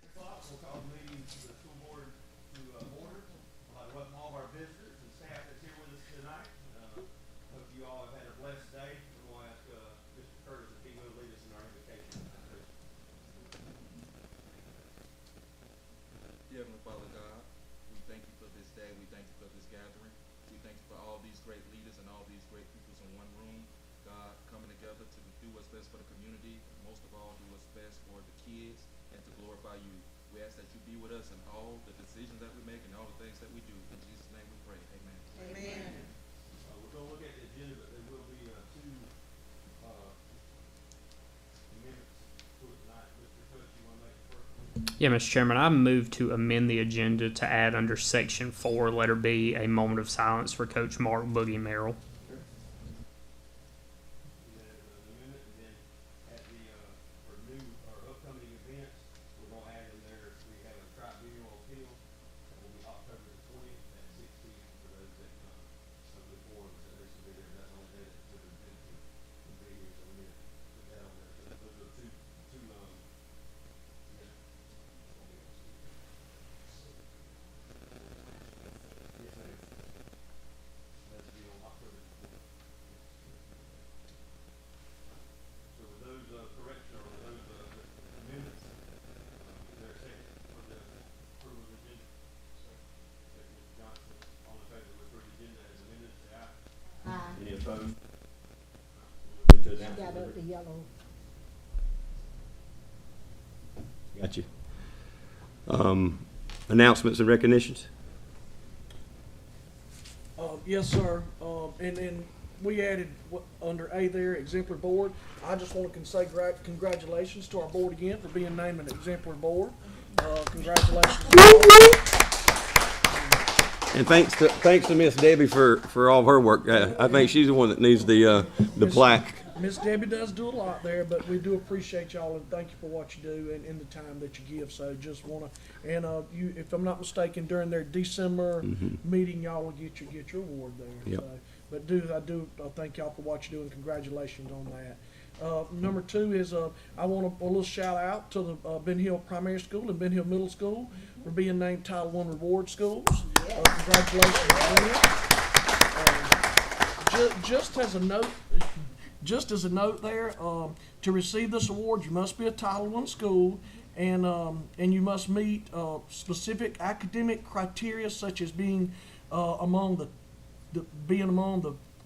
o'clock, we'll call the meeting to the school board to order. I'd like to welcome all of our visitors and staff that's here with us tonight. Hope you all have had a blessed day. I'm going to ask Mr. Curtis if he will lead us in our invocation. Dear Heavenly Father God, we thank you for this day. We thank you for this gathering. We thank you for all these great leaders and all these great people in one room. God, coming together to do what's best for the community, most of all, do what's best for the kids and to glorify you. We ask that you be with us in all the decisions that we make and all the things that we do. In Jesus' name we pray. Amen. Amen. We're going to look at the agenda, but there will be two amendments to it tonight. Mr. Coach, you want to make the first one? Yeah, Mr. Chairman, I move to amend the agenda to add under Section 4, letter B, a moment of silence for Coach Mark Boogie Merrill. Upcoming events, we're going to add in there, we have a tribunal appeal that will be October the 20th at 6 p.m. for those that come. So the forms that they submitted, that's on that to the benefit of the here, so we need to put that on there. So those are two yeah. Yes, ma'am. That's be on October the 20th. So with those corrections or those amendments, is there a second for the approval of the agenda? Second, Mr. Johnson. All in favor of approving the agenda as amended, say aye. Aye. Any opposed? She got up the yellow. Got you. Announcements and recognitions? Yes, sir. And we added under A there, exemplary board. I just want to say congratulations to our board again for being named an exemplary board. Congratulations. And thanks to Miss Debbie for all of her work. I think she's the one that needs the plaque. Miss Debbie does do a lot there, but we do appreciate y'all and thank you for what you do and the time that you give. So just want to, and you, if I'm not mistaken, during their December meeting, y'all will get your award there. Yep. So, but I thank y'all for what you do and congratulations on that. Number two is I want a little shout out to the Ben Hill Primary School and Ben Hill Middle School for being named Title I Reward Schools. Congratulations to them. Just as a note there, to receive this award, you must be a Title I school, and you must meet specific academic criteria, such as being among the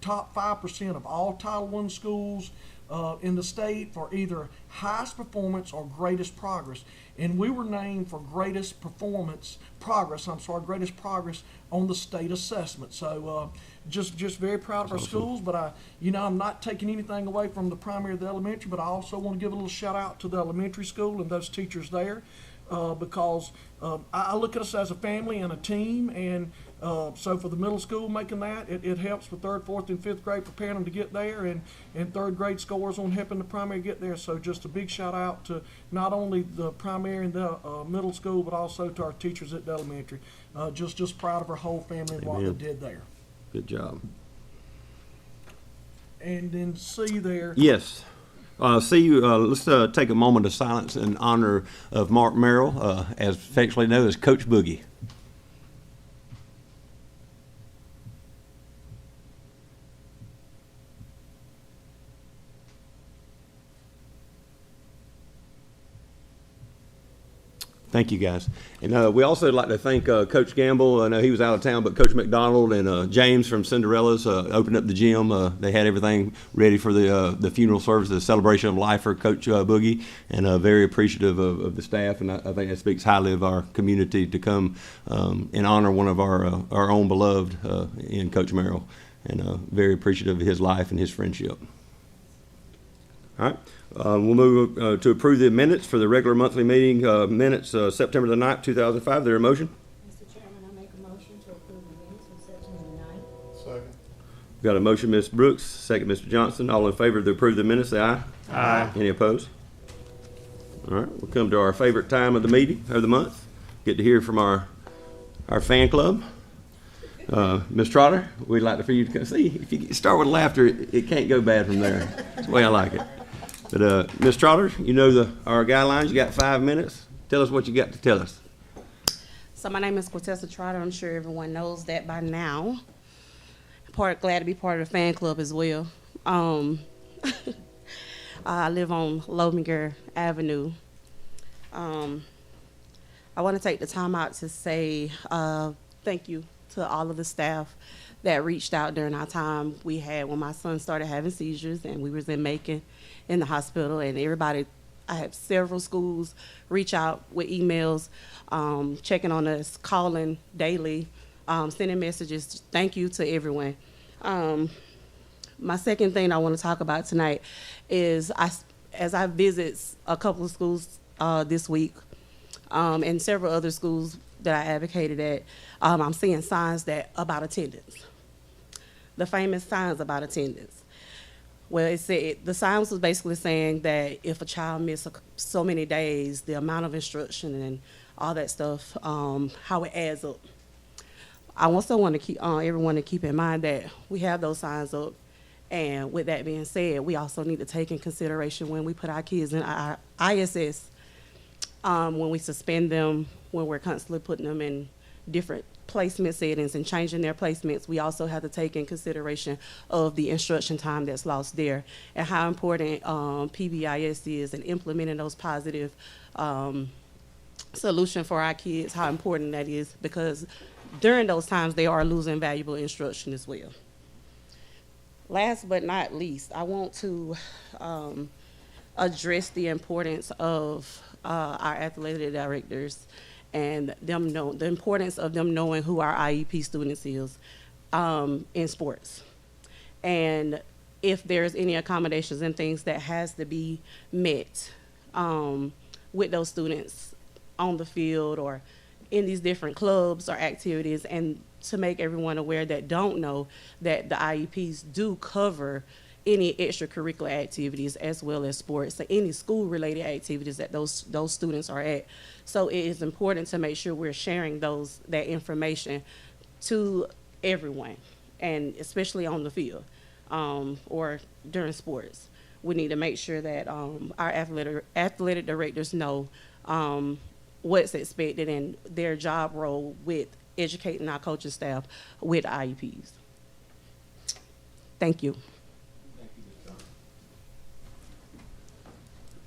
top 5% of all Title I schools in the state for either highest performance or greatest progress. And we were named for greatest progress on the state assessment. So just very proud of our schools, but I'm not taking anything away from the primary or the elementary, but I also want to give a little shout out to the elementary school and those teachers there. Because I look at us as a family and a team, and so for the middle school making that, it helps with 3rd, 4th, and 5th grade preparing them to get there, and 3rd grade scores on helping the primary get there. So just a big shout out to not only the primary and the middle school, but also to our teachers at the elementary. Just proud of our whole family and what they did there. Good job. And then C there. Yes. Let's take a moment of silence in honor of Mark Merrill, as affectionately known as Coach Boogie. Thank you, guys. And we also like to thank Coach Gamble. I know he was out of town, but Coach McDonald and James from Cinderella's opened up the gym. They had everything ready for the funeral service, the celebration of life for Coach Boogie, and very appreciative of the staff. And I think that speaks highly of our community to come and honor one of our own beloved in Coach Merrill, and very appreciative of his life and his friendship. All right. We'll move to approve the minutes for the regular monthly meeting minutes September the 9th, 2005. Is there a motion? Mr. Chairman, I make a motion to approve the minutes of September the 9th. Second. We've got a motion, Ms. Brooks, second, Mr. Johnson. All in favor to approve the minutes, say aye. Aye. Any opposed? All right. We'll come to our favorite time of the meeting, of the month. Get to hear from our fan club. Ms. Trotter, we'd like for you to see. If you start with laughter, it can't go bad from there. That's the way I like it. But Ms. Trotter, you know our guidelines. You got 5 minutes. Tell us what you got to tell us. So my name is Cortessa Trotter. I'm sure everyone knows that by now. Glad to be part of the fan club as well. I live on Lominger Avenue. I want to take the time out to say thank you to all of the staff that reached out during our time we had when my son started having seizures and we was in Macon in the hospital, and everybody, I had several schools reach out with emails, checking on us, calling daily, sending messages. Thank you to everyone. My second thing I want to talk about tonight is as I visit a couple of schools this week and several other schools that I advocated at, I'm seeing signs about attendance. The famous signs about attendance. Well, it said the signs was basically saying that if a child missed so many days, the amount of instruction and all that stuff, how it adds up. I also want to keep everyone to keep in mind that we have those signs up, and with that being said, we also need to take in consideration when we put our kids in our ISS, when we suspend them, when we're constantly putting them in different placement settings and changing their placements, we also have to take in consideration of the instruction time that's lost there and how important PBIS is in implementing those positive solution for our kids, how important that is, because during those times they are losing valuable instruction as well. Last but not least, I want to address the importance of our athletic directors and the importance of them knowing who our IEP students is in sports. And if there's any accommodations and things that has to be met with those students on the field or in these different clubs or activities, and to make everyone aware that don't know that the IEPs do cover any extracurricular activities as well as sports, so any school-related activities that those students are at. So it is important to make sure we're sharing that information to everyone, and especially on the field or during sports. We need to make sure that our athletic directors know what's expected and their job role with educating our coaching staff with IEPs. Thank you.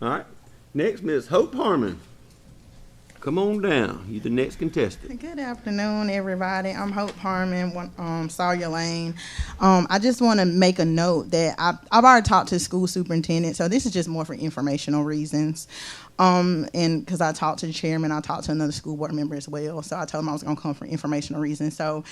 All right. Next, Ms. Hope Harmon. Come on down. You're the next contestant. Good afternoon, everybody. I'm Hope Harmon, Sawyer Lane. I just want to make a note that I've already talked to the school superintendent, so this is just more for informational reasons. And because I talked to the chairman, I talked to another school board member as well, so I told him I was going to come for informational reasons. So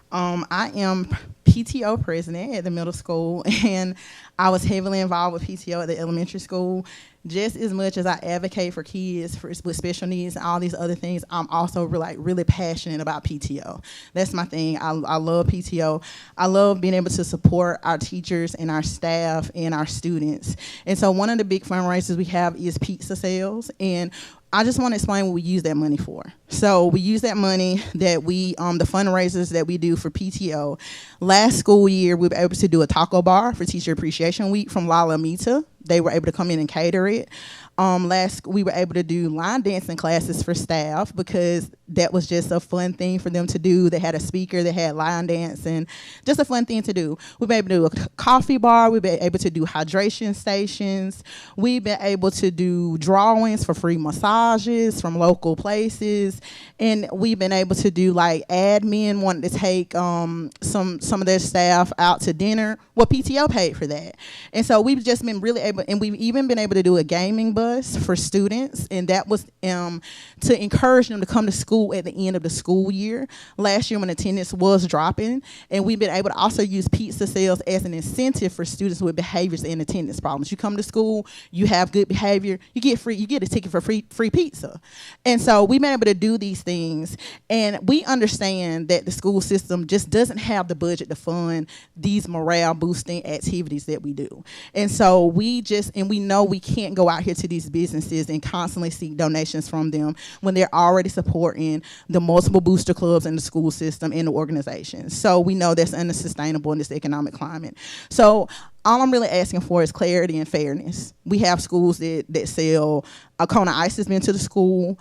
I am PTO president at the middle school, and I was heavily involved with PTO at the elementary school. Just as much as I advocate for kids with special needs and all these other things, I'm also really passionate about PTO. That's my thing. I love PTO. I love being able to support our teachers and our staff and our students. And so one of the big fundraisers we have is pizza sales, and I just want to explain what we use that money for. So we use that money that the fundraisers that we do for PTO. Last school year, we were able to do a taco bar for Teacher Appreciation Week from La La Mita. They were able to come in and cater it. We were able to do line dancing classes for staff because that was just a fun thing for them to do. They had a speaker that had line dancing, just a fun thing to do. We've been able to do a coffee bar. We've been able to do hydration stations. We've been able to do drawings for free massages from local places. And we've been able to do like admin wanted to take some of their staff out to dinner. Well, PTO paid for that. And so we've just been really able, and we've even been able to do a gaming bus for students, and that was to encourage them to come to school at the end of the school year. Last year when attendance was dropping, and we've been able to also use pizza sales as an incentive for students with behaviors and attendance problems. You come to school, you have good behavior, you get a ticket for free pizza. And so we've been able to do these things, and we understand that the school system just doesn't have the budget to fund these morale boosting activities that we do. And so we know we can't go out here to these businesses and constantly seek donations from them when they're already supporting in the multiple booster clubs in the school system and the organizations. So we know that's unsustainable in this economic climate. So all I'm really asking for is clarity and fairness. We have schools that sell, Kona Ice has been to the school,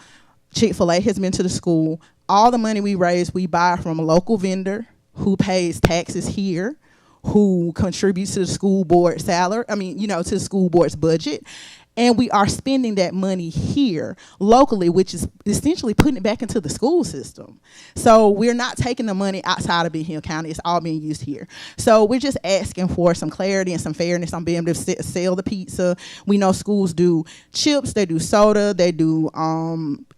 Chick-fil-A has been to the school. All the money we raise, we buy from a local vendor who pays taxes here, who contributes to the school board salary, to the school board's budget. And we are spending that money here locally, which is essentially putting it back into the school system. So we're not taking the money outside of Ben Hill County. It's all being used here. So we're just asking for some clarity and some fairness on being able to sell the pizza. We know schools do chips, they do soda, they do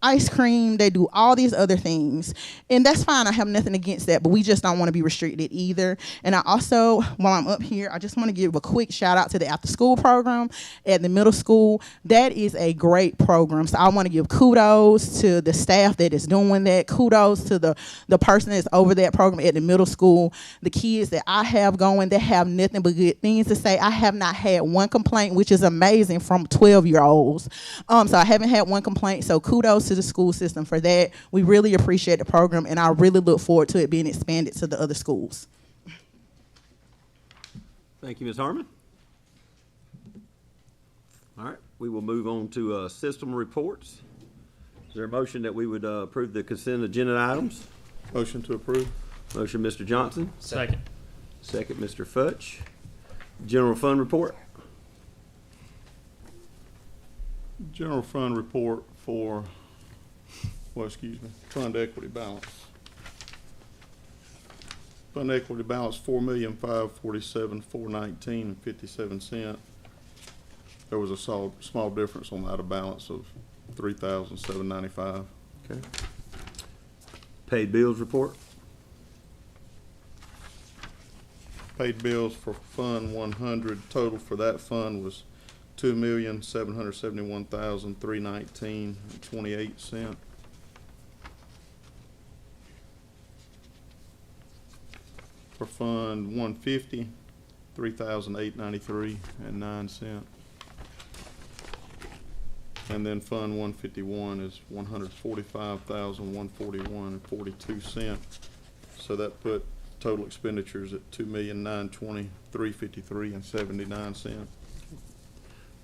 ice cream, they do all these other things. And that's fine. I have nothing against that, but we just don't want to be restricted either. And I also, while I'm up here, I just want to give a quick shout out to the after school program at the middle school. That is a great program. So I want to give kudos to the staff that is doing that. Kudos to the person that's over that program at the middle school. The kids that I have going, they have nothing but good things to say. I have not had one complaint, which is amazing, from 12-year-olds. So I haven't had one complaint. So kudos to the school system for that. We really appreciate the program, and I really look forward to it being expanded to the other schools. Thank you, Ms. Harmon. All right, we will move on to system reports. Is there a motion that we would approve the consent agenda items? Motion to approve. Motion, Mr. Johnson. Second. Second, Mr. Futch. General fund report. General fund report for, fund equity balance. Fund equity balance, $4,547,419.57. There was a small difference on that, a balance of $3,795. Okay. Paid bills report. Paid bills for Fund 100, total for that fund was $2,771,319.28. For Fund 150, $3,893.09. And then Fund 151 is $145,141.42. So that put total expenditures at $2,923,53.79.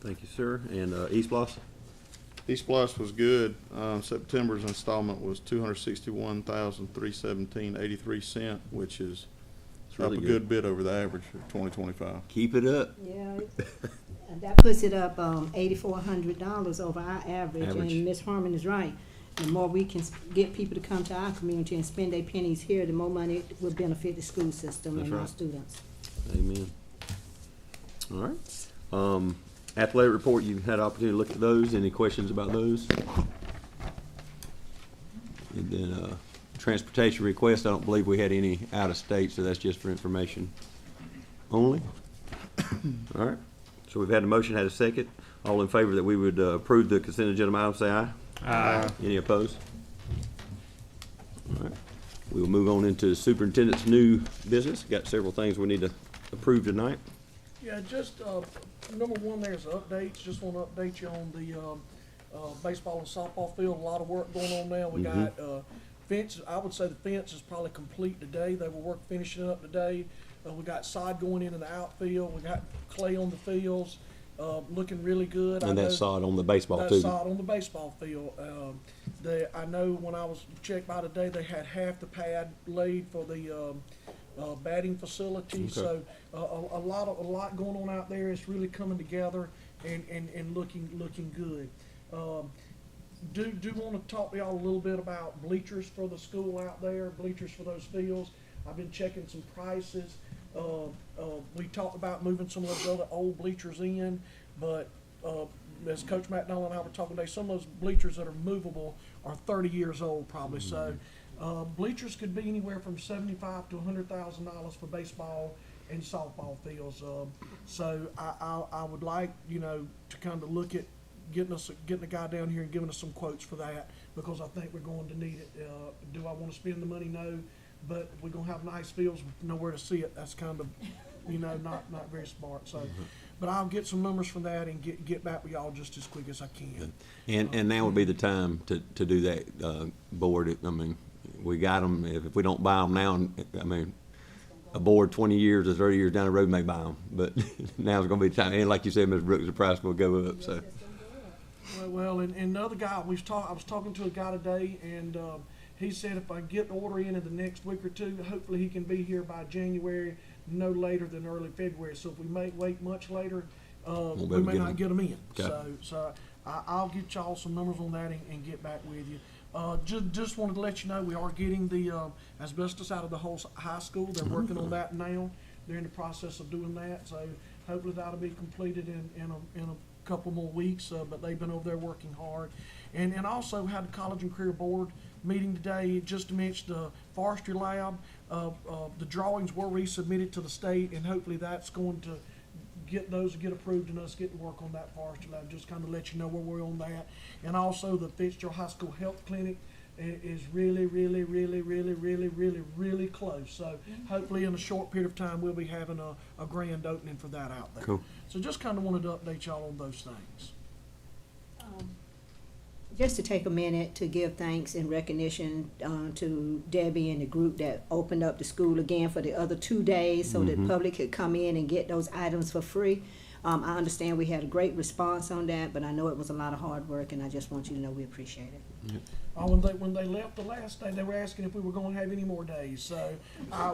Thank you, sir. And East Blossom. East Blossom was good. September's installment was $261,317.83, which is really up a good bit over the average of 2025. Keep it up. Yeah, and that puts it up $8,400 over our average. And Ms. Harmon is right. The more we can get people to come to our community and spend their pennies here, the more money will benefit the school system. That's and right. Our students. Amen. All right. Athletic report, you've had an opportunity to look at those. Any questions about those? And then transportation request, I don't believe we had any out of state, so that's just for information only. All right. So we've had a motion, had a second. All in favor that we would approve the consent agenda item, say aye. Aye. Any opposed? All right. We will move on into superintendent's new business. Got several things we need to approve tonight. Yeah, just number one, there's updates. Just want to update you on the baseball and softball field. A lot of work going on now. We got fence. I would say the fence is probably complete today. They were finishing it up today. We got sod going in the outfield. We got clay on the fields, looking really good. And that's sod on the baseball too. That's sod on the baseball field. I know when I was checked by today, they had half the pad laid for the batting facility. Okay. So a lot going on out there. It's really coming together and looking good. Do want to talk to y'all a little bit about bleachers for the school out there, bleachers for those fields. I've been checking some prices. We talked about moving some of those other old bleachers in, but as Coach McDonald and I were talking today, some of those bleachers that are movable are 30 years old probably. Mm-hmm. So bleachers could be anywhere from $75,000 to $100,000 for baseball and softball fields. So I would like to kind of look at getting a guy down here and giving us some quotes for that, because I think we're going to need it. Do I want to spend the money? No. But we're going to have nice fields with nowhere to see it. That's kind of, not very smart. So but I'll get some numbers from that and get back with y'all just as quick as I can. And now would be the time to do that, board. I mean, we got them, if we don't buy them now, I mean, a board 20 years or 30 years down the road may buy them, but now's gonna be the time, and like you said, Ms. Brooks, the price will go up, so. Well, and the other guy, I was talking to a guy today, and he said if I get the order in the next week or two, hopefully he can be here by January, no later than early February. So if we wait much later, Won't be we able to may get not them. get them in. Okay. So I'll get y'all some numbers on that and get back with you. Just wanted to let you know we are getting the asbestos out of the whole high school. They're working on that now. They're in the process of doing that. So hopefully that'll be completed in a couple more weeks, but they've been over there working hard. And also had the College and Career Board meeting today, just to mention the forestry lab. The drawings were resubmitted to the state, and hopefully that's going to get approved and us get to work on that forestry lab. Just kind of let you know where we're on that. And also the Fitzgerald High School Health Clinic is really close. So hopefully in a short period of time, we'll be having a grand opening for that out there. Cool. So just kind of wanted to update y'all on those things. Just to take a minute to give thanks and recognition to Debbie and the group that opened up the school again for the other 2 days so that the public could come in and get those items for free. I understand we had a great response on that, but I know it was a lot of hard work, and I just want you to know we appreciate it. When they left the last day, they were asking if we were going to have any more days. So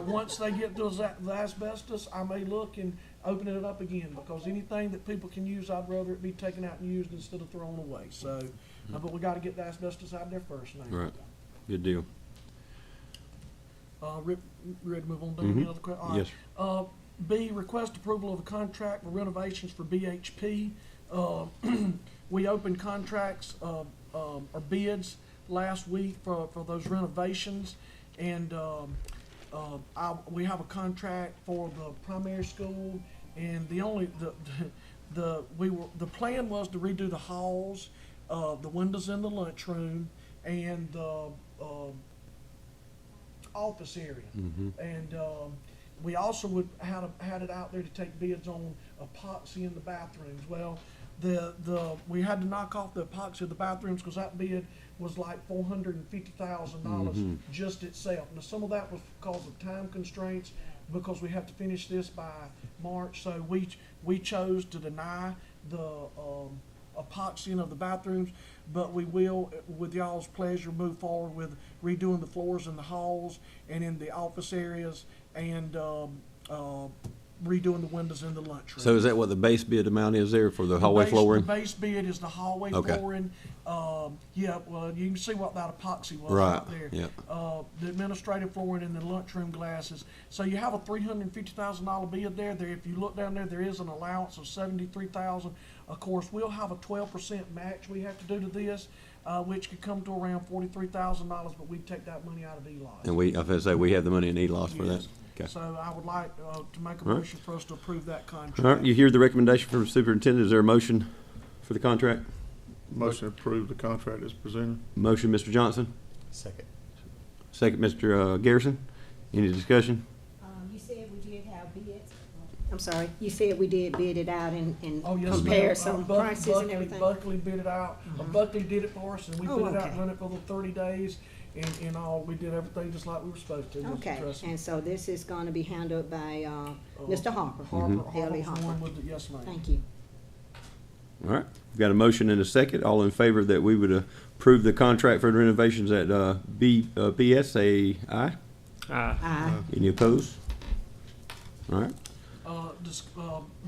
once they get to the asbestos, I may look and open it up again, because anything that people can use, I'd rather it be taken out and used instead of thrown away. So, but we got to get the asbestos out there first now. Right, good deal. Rick, you ready to move on to any other questions? Yes, sir. B, request approval of a contract for renovations for BHP. We opened contracts, or bids last week for those renovations, and we have a contract for the primary school, and the plan was to redo the halls, the windows in the lunchroom, and the office area. And we also had it out there to take bids on epoxy in the bathrooms. Well, we had to knock off the epoxy of the bathrooms because that bid was like $450,000 just itself. Now, some of that was because of time constraints, because we have to finish this by March. So we chose to deny the epoxying of the bathrooms, but we will, with y'all's pleasure, move forward with redoing the floors in the halls and in the office areas, and redoing the windows in the lunchroom. So is that what the base bid amount is there for the hallway flooring? The base bid is the hallway Okay. flooring. Yeah, well, you can see what that epoxy was Right, out there. yeah. The administrative flooring and the lunchroom glasses. So you have a $350,000 bid there. If you look down there, there is an allowance of $73,000. Of course, we'll have a 12% match we have to do to this, which could come to around $43,000, but we take that money out of ELOS. And I was gonna say, we have the money in ELOS for that? Yes. Okay. So I would like to make a All right. motion for us to approve that contract. All right, you hear the recommendation from the superintendent. Is there a motion for the contract? Motion to approve the contract is presented. Motion, Mr. Johnson. Second. Second, Mr. Garrison. Any discussion? You said we did have bids. I'm sorry, you said we did bid it out and Oh, yes, compare ma'am. some Buck- prices and everything? Buckley bid it out. Buckley did it for us, and we Oh, bid it out okay. and run it for the 30 days, and all, we did everything just like we were supposed to. Mr. Okay, Tresson. and so this is gonna be handled by, Mr. Harper? Harper, Haley Harper's Harper. one with the, yes, ma'am. Thank you. All right, we've got a motion and a second. All in favor that we would approve the contract for the renovations at BPS, say aye. Aye. Any opposed? All right,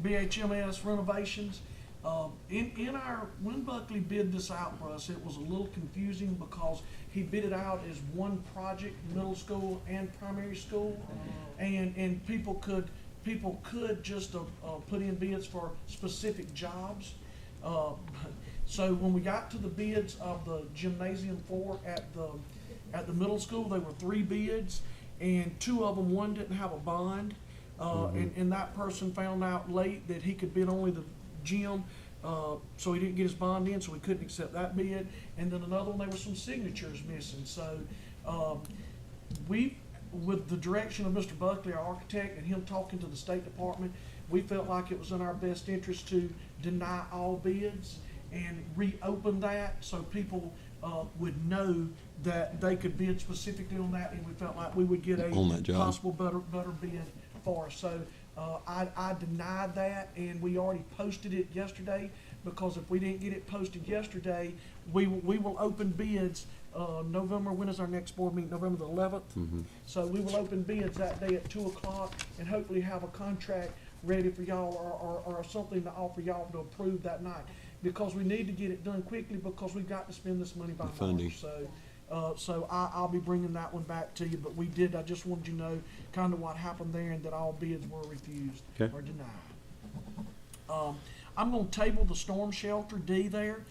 BHMS renovations. When Buckley bid this out for us, it was a little confusing because he bid it out as one project, middle school and primary school, and people could just put in bids for specific jobs. So when we got to the bids of the gymnasium floor at the middle school, there were 3 bids, and 2 of them, one didn't have a bond. And that person found out late that he could bid only the gym, so he didn't get his bond in, so we couldn't accept that bid. And then another one, there were some signatures missing. So we with the direction of Mr. Buckley, our architect, and him talking to the State Department, we felt like it was in our best interest to deny all bids and reopen that so people would know that they could bid specifically on that, and we felt like we would get On that a job. possible better bid for us. So I denied that, and we already posted it yesterday, because if we didn't get it posted yesterday, we will open bids November, when is our next board meeting? November the 11th? So we will open bids that day at 2 o'clock and hopefully have a contract ready for y'all, or something to offer y'all to approve that night. Because we need to get it done quickly, because we've got to spend this money by The funding. March. So I'll be bringing that one back to you, but I just wanted you to know kind of what happened there, and that all bids were refused Okay. or denied. I'm gonna table the storm shelter D there.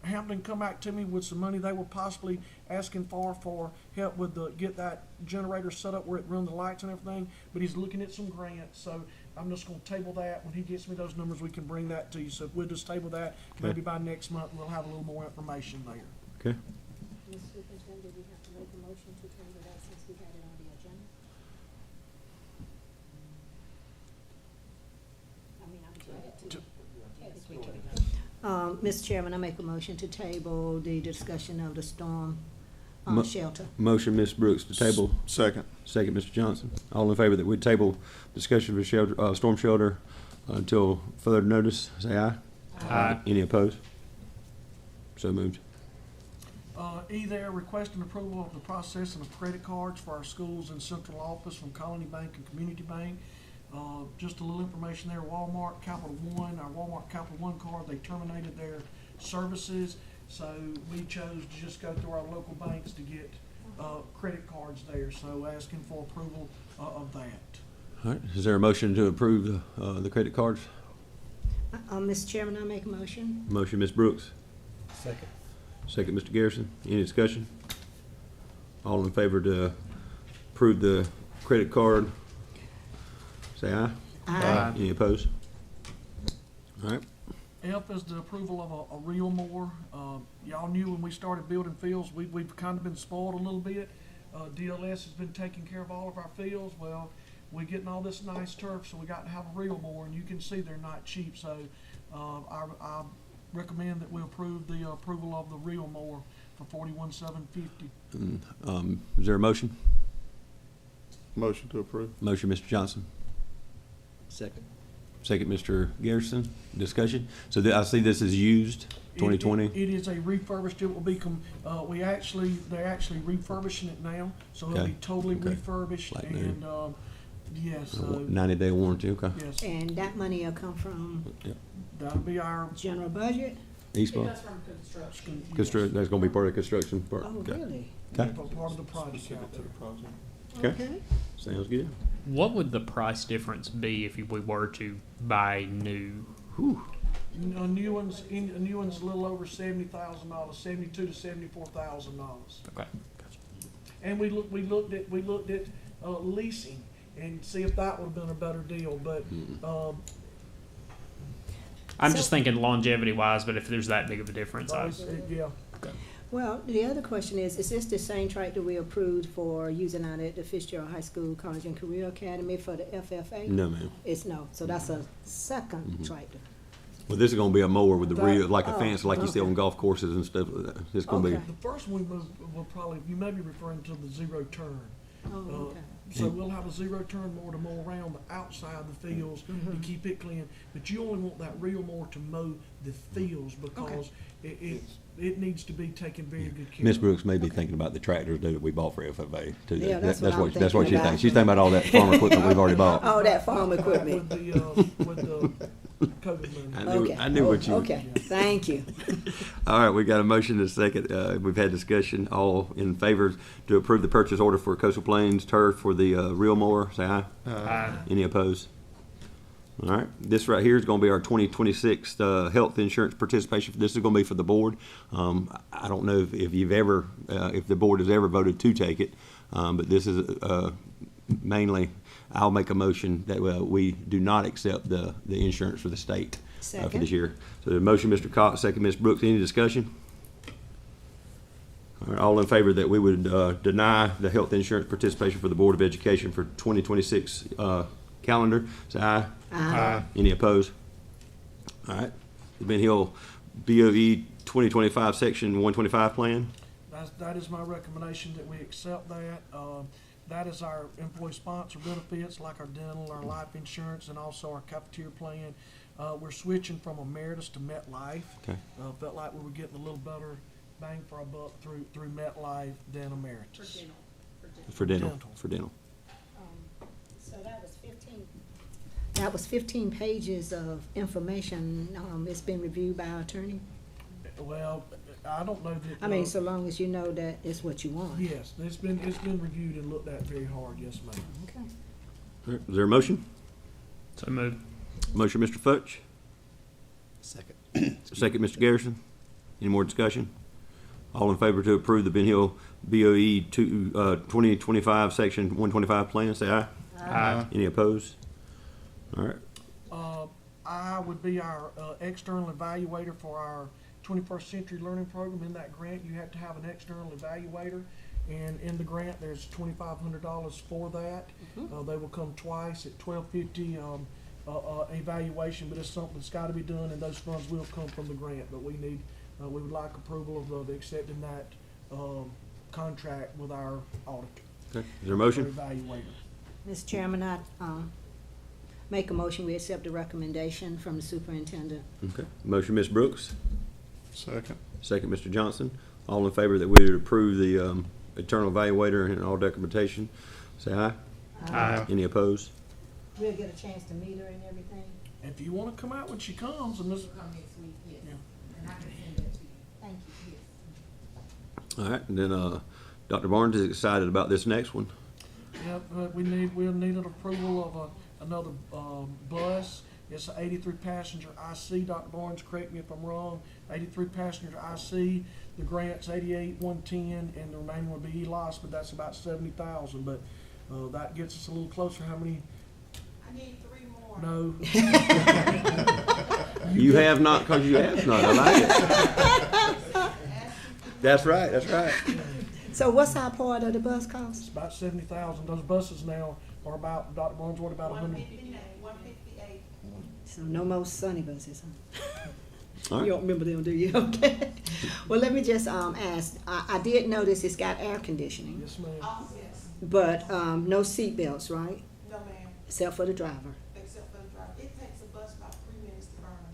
Hampton come back to me with some money they were possibly asking for help with get that generator set up where it runs the lights and everything, but he's looking at some grants, so I'm just gonna table that. When he gets me those numbers, we can bring that to you. So we'll just table that, maybe by next month, we'll have a little more information there. Okay. Ms. Superintendent, we have to make a motion to table that since we had it on the agenda? I mean, I'm Mr. Chairman, I make a motion to table the discussion of the storm Mo- shelter. Motion, Ms. Brooks, to table. Second. Second, Mr. Johnson. All in favor that we table discussion of shelter, storm shelter until further notice, say aye. Aye. Any opposed? So moved. They're requesting approval of the processing of credit cards for our schools and central office from Colony Bank and Community Bank. Just a little information there, Walmart Capital One, our Walmart Capital One card, they terminated their services. So we chose to just go through our local banks to get credit cards there. So asking for approval of that. All right, is there a motion to approve the credit cards? Mr. Chairman, I make a motion. Motion, Ms. Brooks. Second. Second, Mr. Garrison. Any discussion? All in favor to approve the credit card, say aye. Aye. Any opposed? All right. F is the approval of a real more. Y'all knew when we started building fields, we've kind of been spoiled a little bit. DLS has been taking care of all of our fields. Well, we're getting all this nice turf, so we got to have a real more, and you can see they're not cheap. So I recommend that we approve the approval of the real more for $41,750. Is there a motion? Motion to approve. Motion, Mr. Johnson. Second. Second, Mr. Garrison. Discussion. So I see this is used, 2020. It is a refurbished. It will be they're actually refurbishing it now, so it'll Okay. be totally Okay. refurbished. Like new. And yes, 90-day warranty, okay. yes, And that money will come from that'll be our general budget? Eastmont, construction, that's gonna be part of the construction part. Oh, Okay. really? Okay, part of the project out there. Okay. Sounds good. What would the price difference be if we were to buy new? Whew. A new one's a little over $70,000, $72,000 to $74,000. Okay. And we looked at leasing and see if that would have been a better deal, but I'm So- just thinking longevity wise, but if there's that big of a difference, yeah. Well, the other question is this the same tractor we approved for using out at the Fitzgerald High School, College and Career Academy for the FFA? No, ma'am. It's no, so that's a second tractor. Well, this is gonna be a mower with the That- real, like a oh, fancy, like you see okay. on golf courses and stuff like that. It's gonna be, Okay. The first one will probably, you may be referring to the zero turn. Oh, okay. So we'll have a zero turn mower to mow around the outside of the fields and keep it clean. But you only want that real mower to mow the fields because it needs to be taken very good care of. Miss Brooks may be thinking about the tractors that we bought for FFA too. Yeah, that's what I'm That's what thinking she's about. thinking. She's thinking about all that farm equipment we've already bought. All that farm equipment. With the COVID money. Okay. I knew what you. Okay, thank you. All right, we got a motion and a second. We've had discussion. All in favor to approve the purchase order for Coastal Plains turf for the real mower, say aye. Aye. Any opposed? All right, this right here is gonna be our 2026 health insurance participation. This is gonna be for the board. I don't know if you've ever, if the board has ever voted to take it, but this is mainly, I'll make a motion that we do not accept the insurance for the state for Second. this year. So the motion, Mr. Cox, second, Ms. Brooks. Any discussion? All right, all in favor that we would deny the health insurance participation for the Board of Education for 2026 calendar, say aye. Aye. Any opposed? All right. The Ben Hill BOE 2025 Section 125 plan. That is my recommendation, that we accept that. That is our employee sponsor benefits, like our dental, our life insurance, and also our cafeteria plan. We're switching from Emeritus to MetLife. Okay. Felt like we were getting a little better bang for our buck through MetLife than Emeritus. For dental. Dental. For dental. So that was 15. That was 15 pages of information. It's been reviewed by our attorney. Well, I don't know that. I mean, so long as you know that it's what you want. Yes, it's been reviewed and looked at very hard, yes, ma'am. Okay. All right, is there a motion? So moved. Motion, Mr. Futch. Second. Second, Mr. Garrison. Any more discussion? All in favor to approve the Ben Hill BOE 2025 Section 125 plan, say aye. Aye. Any opposed? All right. I would be our external evaluator for our 21st Century Learning Program. In that grant, you have to have an external evaluator, and in the grant, there's $2,500 for that. They will come twice at $1,250 evaluation, but it's something that's got to be done, and those funds will come from the grant. But we would like approval of accepting that contract with our auditor. Okay. Is there a motion? Our evaluator. Mr. Chairman, I make a motion, we accept the recommendation from the superintendent. Okay. Motion, Ms. Brooks. Second. Second, Mr. Johnson. All in favor that we would approve the internal evaluator and all documentation, say aye. Aye. Any opposed? We'll get a chance to meet her and everything. If you want to come out when she comes, and this, Thank you. All right, and then Dr. Barnes is excited about this next one. yeah, but we'll need an approval of another bus. It's an 83 passenger IC. Dr. Barnes, correct me if I'm wrong. 83 passenger IC. The grant's 88,110, and the remaining will be ELOS, but that's about 70,000. But that gets us a little closer. How many? I need 3 more. No. You have not, because you asked not. I like it. That's right, that's right. So what's our part of the bus cost? It's about 70,000. Those buses now are about, Dr. Barnes, what about 100? 158. So no more Sunny buses, huh? All right. You don't remember them, do you? Okay. Well, let me just ask. I did notice it's got air conditioning, Yes, ma'am. Oh, yes. but no seat belts, right? No, ma'am. Except for the driver. Except for the driver. It takes a bus about 3 minutes to burn.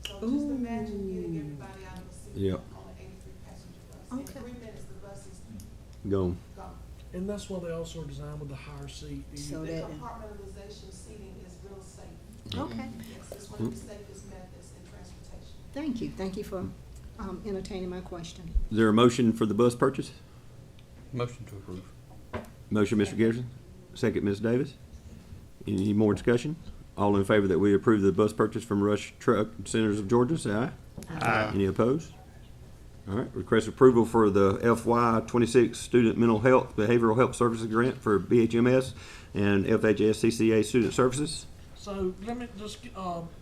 So just imagine getting everybody out of the seat Yep. on an 83 passenger bus. Okay. In 3 minutes, the bus is Go. gone. And that's why they also are designed with the higher seat. So The that, compartmentalization seating is real safe. okay. Yes, it's one of the safest methods in transportation. Thank you. Thank you for entertaining my question. Is there a motion for the bus purchase? Motion to approve. Motion, Mr. Garrison. Second, Ms. Davis. Any more discussion? All in favor that we approve the bus purchase from Rush Truck Centers of Georgia, say aye. Aye. Any opposed? All right, request approval for the FY 26 Student Mental Health Behavioral Health Services Grant for BHMS and FHS Student Services. So let me just,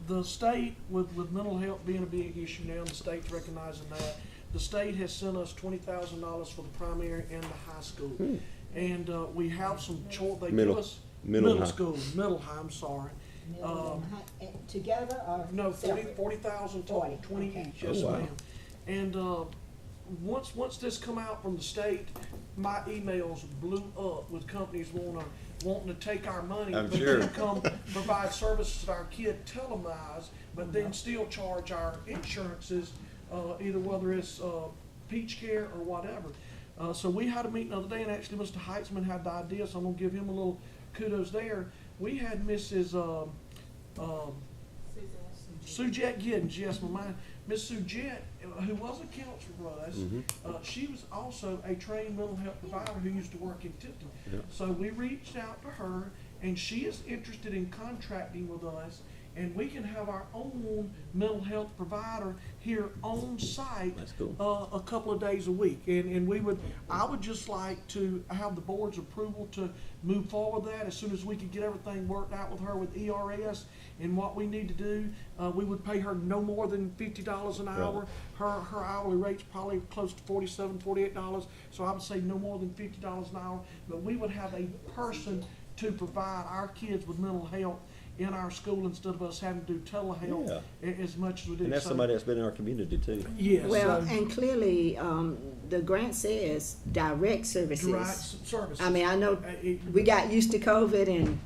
the state, with mental health being a big issue now, the state's recognizing that. The state has sent us $20,000 for the primary and the high school. And we have some they Middle. give us. Middle high. School, middle high, I'm sorry. Together or? No, separate? 40,000 total, 20 okay. each, yes, Oh, wow. ma'am. And once this come out from the state, my emails blew up with companies wanting to take our money, I'm but sure. then come provide services to our kid telemized, but then still charge our insurances, either whether it's Peach Care or whatever. So we had a meeting the other day, and actually Mr. Heitzman had the idea, so I'm gonna give him a little kudos there. We had Mrs. Sujette Giddens, yes, my mind. Miss Sujette, who was a counselor for us, she was also a trained mental health provider who used to work in Tipton. Yeah. So we reached out to her, and she is interested in contracting with us and we can have our own mental health provider here on site. That's cool. A couple of days a week, and I would just like to have the board's approval to move forward with that as soon as we can get everything worked out with her with ERS and what we need to do. We would pay her no more than $50 an hour. Her hourly rate's probably close to $47, $48, so I would say no more than $50 an hour. But we would have a person to provide our kids with mental health in our school instead of us having to do telehealth as much as we do. And that's So, somebody that's been in our community too. yes, Well, and clearly, the grant says direct services. direct services. I mean, I know we got used to COVID and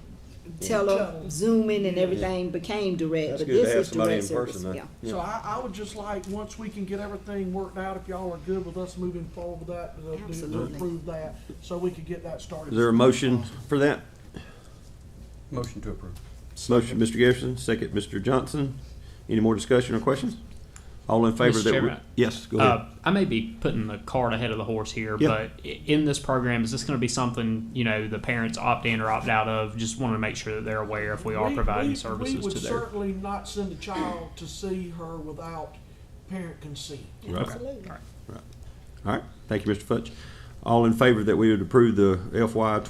Zooming and everything became direct, That's but good to this have is somebody direct in person, service, though. yeah. So I would just like, once we can get everything worked out, if y'all are good with us moving forward with that, to Absolutely. approve that, so we can get that started. Is there a motion for that? Motion to approve. Motion, Mr. Garrison, second, Mr. Johnson. Any more discussion or questions? All in favor Mr. that we? Chairman, Yes, go ahead. I may be putting the cart ahead of the horse here, Yeah. but in this program, is this going to be something, the parents opt in or opt out of? Just want to make sure that they're aware if we are providing services We would to their. certainly not send a child to see her without parent consent. Right. Absolutely. All right, thank you, Mr. Futch. All in favor that we would approve the FY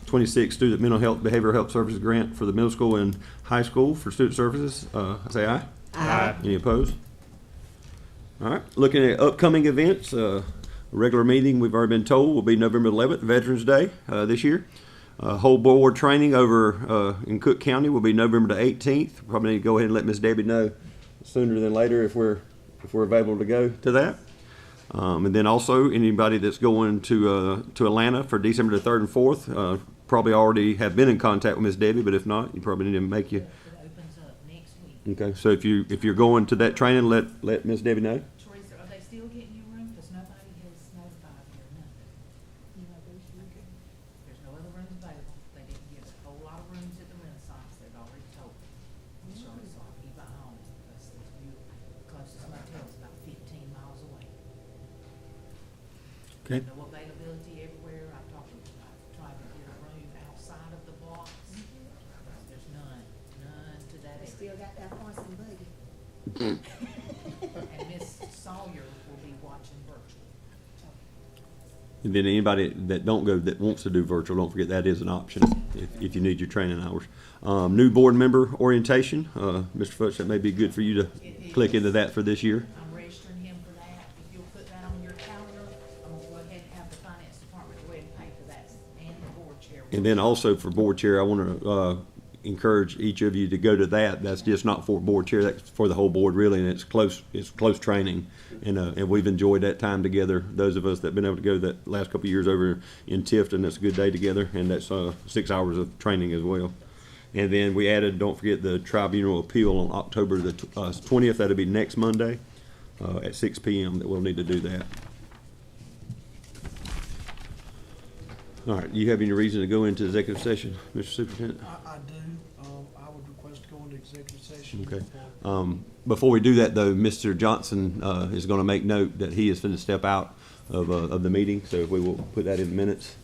26 Student Mental Health Behavioral Health Services Grant for the middle school and high school for student services, say aye. Aye. Any opposed? All right, looking at upcoming events, a regular meeting, we've already been told, will be November 11th, Veterans Day, this year. Whole board training over, in Cook County will be November the 18th. Probably need to go ahead and let Miss Debbie know sooner than later if we're available to go to that. And then also, anybody that's going to Atlanta for December the 3rd and 4th, probably already have been in contact with Miss Debbie, but if not, you probably need to make you. It opens up next week. Okay, so if you're going to that training, let Miss Debbie know. Teresa, are they still getting you room? Because nobody has notified me or nothing. There's no other rooms available. They didn't give a whole lot of rooms at the Renaissance. They've already told me. So I'll keep at home because the closest motel is about 15 miles away. Okay. No availability everywhere. I've tried to get a room outside of the blocks. There's none to that They area. still got that horse and buggy. And Miss Sawyer will be watching virtual. And then anybody that don't go, that wants to do virtual, don't forget that is an option if you need your training hours. New board member orientation, Mr. Futch, that may be good for you to click into that for this year. I'm registering him for that. If you'll put that on your calendar, I'm gonna go ahead and have the finance department go ahead and pay for that and the board chair. And then also for board chair, I want to encourage each of you to go to that. That's just not for board chair, that's for the whole board really, and it's close training. And we've enjoyed that time together. Those of us that have been able to go that last couple of years over in Tifton, that's a good day together, and that's 6 hours of training as well. And then we added, don't forget, the tribunal appeal on October the 20th. That'll be next Monday at 6 p.m. that we'll need to do that. All right, you have any reason to go into executive session, Mr. Superintendent? I do. I would request to go into executive session. Okay. Before we do that, though, Mr. Johnson is going to make note that he is going to step out of the meeting, so we will put that in the minutes.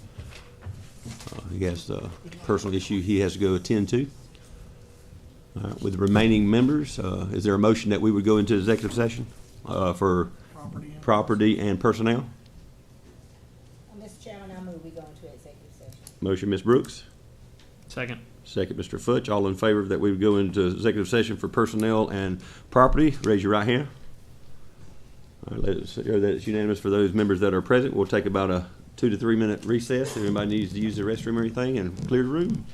He has a personal issue he has to go attend to. All right, with the remaining members, is there a motion that we would go into executive session for property and personnel? Mr. Chairman, I move we go into executive session. Motion, Ms. Brooks. Second. Second, Mr. Futch. All in favor that we would go into executive session for personnel and property, raise your right hand. All right, let us hear that it's unanimous for those members that are present. We'll take about a 2 to 3 minute recess. If anybody needs to use the restroom or anything, and clear the room.